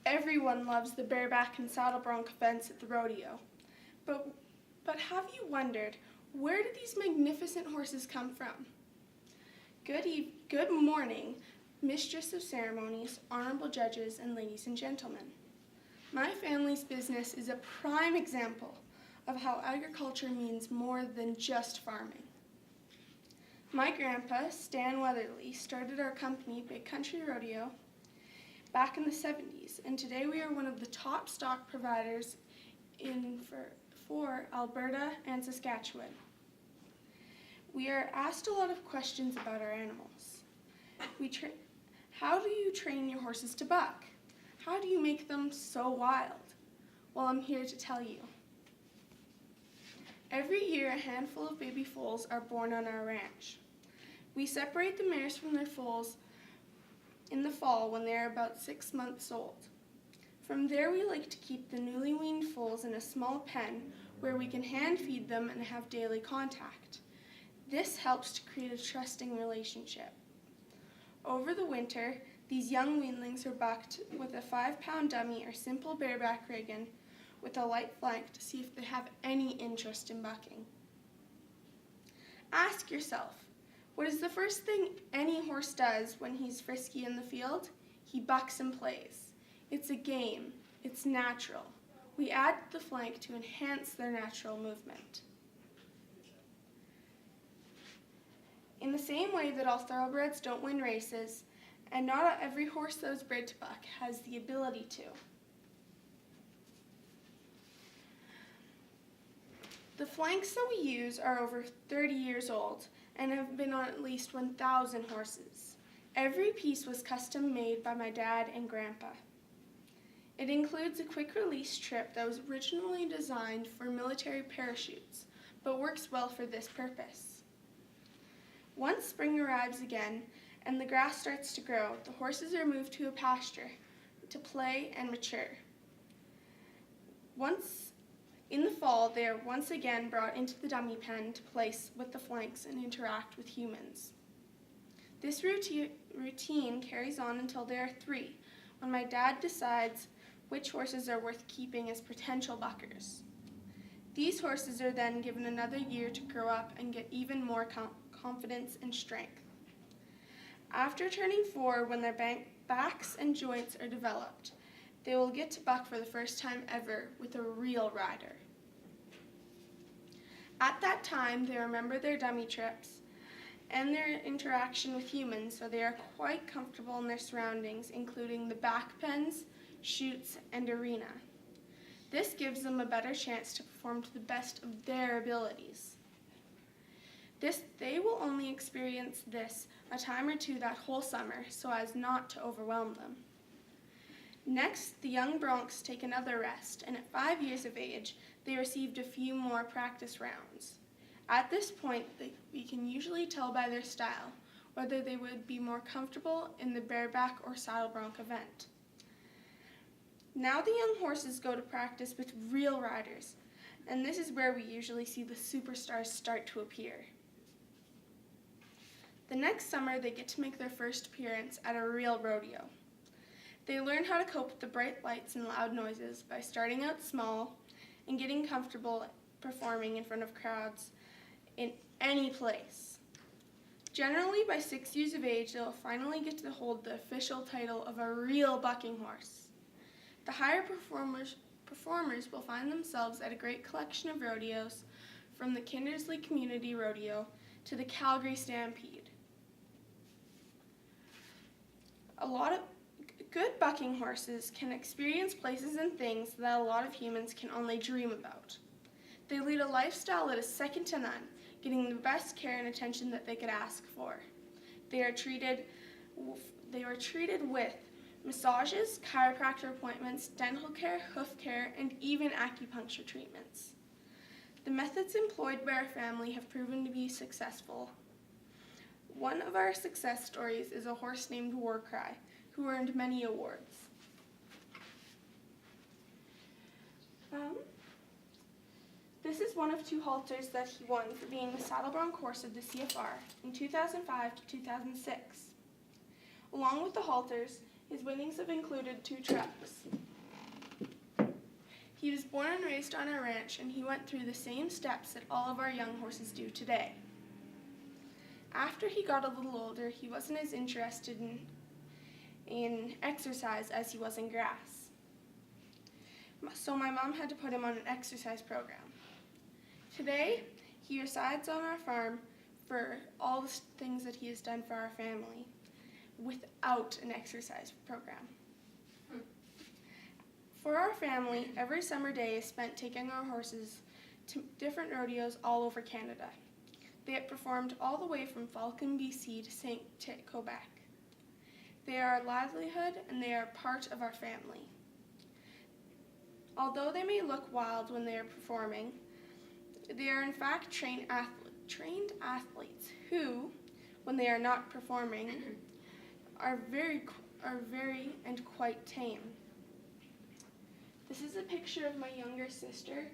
Everyone loves the bareback and saddle bronc events at the rodeo. But have you wondered, where did these magnificent horses come from? Good morning, Mistress of Ceremonies, honorable judges, and ladies and gentlemen. My family's business is a prime example of how agriculture means more than just farming. My grandpa, Stan Weatherly, started our company, Big Country Rodeo, back in the 70s, and today we are one of the top stock providers for Alberta and Saskatchewan. We are asked a lot of questions about our animals. How do you train your horses to buck? How do you make them so wild? Well, I'm here to tell you. Every year, a handful of baby foals are born on our ranch. We separate the mares from their foals in the fall when they are about 6 months old. From there, we like to keep the newly weaned foals in a small pen where we can hand feed them and have daily contact. This helps to create a trusting relationship. Over the winter, these young weanlings are bucked with a 5-pound dummy or simple bareback riggin with a light flank to see if they have any interest in bucking. Ask yourself, what is the first thing any horse does when he's frisky in the field? He bucks and plays. It's a game. It's natural. We add the flank to enhance their natural movement. In the same way that all thoroughbreds don't win races, and not every horse that is bred to buck has the ability to. The flanks that we use are over 30 years old and have been on at least 1,000 horses. Every piece was custom made by my dad and grandpa. It includes a quick release strip that was originally designed for military parachutes, but works well for this purpose. Once spring arrives again and the grass starts to grow, the horses are moved to a pasture to play and mature. In the fall, they are once again brought into the dummy pen to place with the flanks and interact with humans. This routine carries on until they are 3, when my dad decides which horses are worth keeping as potential buckers. These horses are then given another year to grow up and get even more confidence and strength. After turning 4, when their backs and joints are developed, they will get to buck for the first time ever with a real rider. At that time, they remember their dummy trips and their interaction with humans, so they are quite comfortable in their surroundings, including the back pens, chutes, and arena. This gives them a better chance to perform to the best of their abilities. They will only experience this a time or two that whole summer, so as not to overwhelm them. Next, the young broncs take another rest, and at 5 years of age, they received a few more practice rounds. At this point, we can usually tell by their style whether they would be more comfortable in the bareback or saddle bronc event. Now the young horses go to practice with real riders, and this is where we usually see the superstars start to appear. The next summer, they get to make their first appearance at a real rodeo. They learn how to cope with the bright lights and loud noises by starting out small and getting comfortable performing in front of crowds in any place. Generally, by 6 years of age, they'll finally get to hold the official title of a real bucking horse. The higher performers will find themselves at a great collection of rodeos, from the Kindersley Community Rodeo to the Calgary Stampede. A lot of good bucking horses can experience places and things that a lot of humans can only dream about. They lead a lifestyle that is second to none, getting the best care and attention that they could ask for. They are treated with massages, chiropractor appointments, dental care, hoof care, and even acupuncture treatments. The methods employed by our family have proven to be successful. One of our success stories is a horse named Warcry, who earned many awards. This is one of 2 halters that he won for being the saddle bronc horse of the CFR in 2005 to 2006. Along with the halters, His winnings have included 2 trucks. He was born and raised on a ranch, and he went through the same steps that all of our young horses do today. After he got a little older, he wasn't as interested in exercise as he was in grass. So my mom had to put him on an exercise program. Today, he resides on our farm for all the things that he has done for our family without an exercise program. For our family, every summer day is spent taking our horses to different rodeos all over Canada. They have performed all the way from Falcon, BC to Quebec. They are our livelihood and they are part of our family. Although they may look wild when they are performing, they are in fact trained athletes who, when they are not performing, are very and quite tame. This is a picture of my younger sister.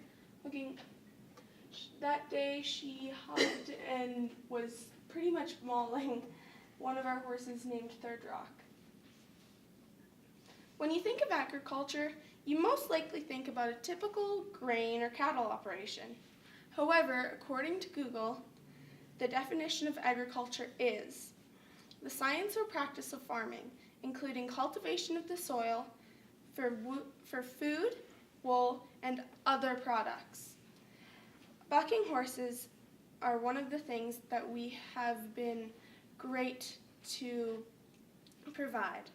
That day she hugged and was pretty much mauling one of our horses named Third Rock. When you think of agriculture, you most likely think about a typical grain or cattle operation. However, according to Google, the definition of agriculture is the science or practice of farming, including cultivation of the soil for food, wool, and other products. Bucking horses are one of the things that we have been great to provide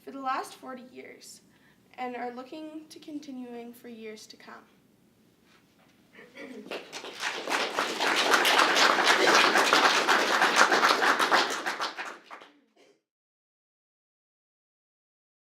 for the last 40 years and are looking to continuing for years to come.